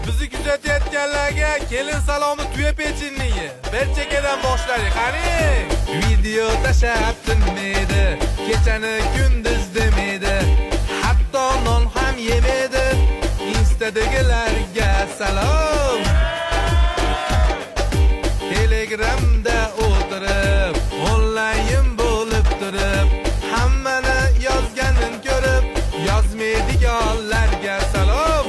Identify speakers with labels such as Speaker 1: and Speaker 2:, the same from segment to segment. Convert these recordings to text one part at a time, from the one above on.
Speaker 1: Bizni kuzatayotganlarga kelin salomi tuya pechinliyi. Bir chekadan boshlaylik, qani. Video tashab tinmaydi, kechani kunduz demaydi. Hatto non ham yemaydi. Instadagilarga salom. Telegramda o'tirib, onlayn bo'lib turib, hammani yozganin ko'rib, yozmaydiganlarga salom.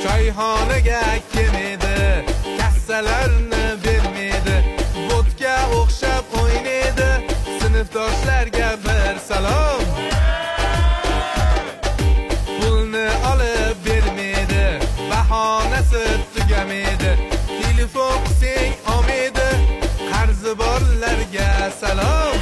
Speaker 1: Choyxonaga kelmaydi, kassalarni bermaydi, vodka o'xshab o'ynaydi, sinfdoshlarga bir salom. Pulni olib bermaydi, bahonasi tugamaydi, telefon qilsang olmaydi, qarzi borlarga salom.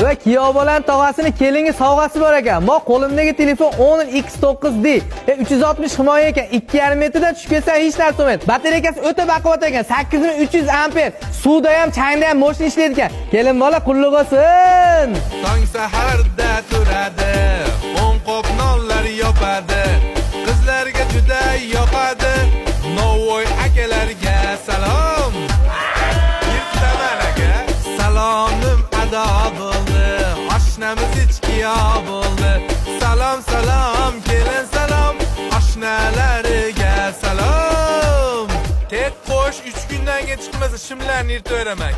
Speaker 2: Va kuyov bolan tog'asini kelinga sovg'asi bor ekan. Mo qo'limdagi telefon Honor X9D. 360 himoya ekan. 2,5 metrdan tushib ketsa hech narsa bo'lmaydi. Batareyasi o'ta baquvvat ekan. 8300 amper. Suvda ham, changda ham mo'shin ishlaydi ekan. Kelin bola qulluq bo'lsin.
Speaker 1: Tong saharda turadi, o'n qop nonlar yopadi, qizlarga juda yoqadi, Novvoy akalarga salom. Yirtaman aka, salomim ado bo'ldi, oshnamiz ichkiyo bo'ldi. Salom salom, kelin salom, oshnalariga salom. Tek qo'sh 3 kundan chiqmasa shimlarni yirtaveraman.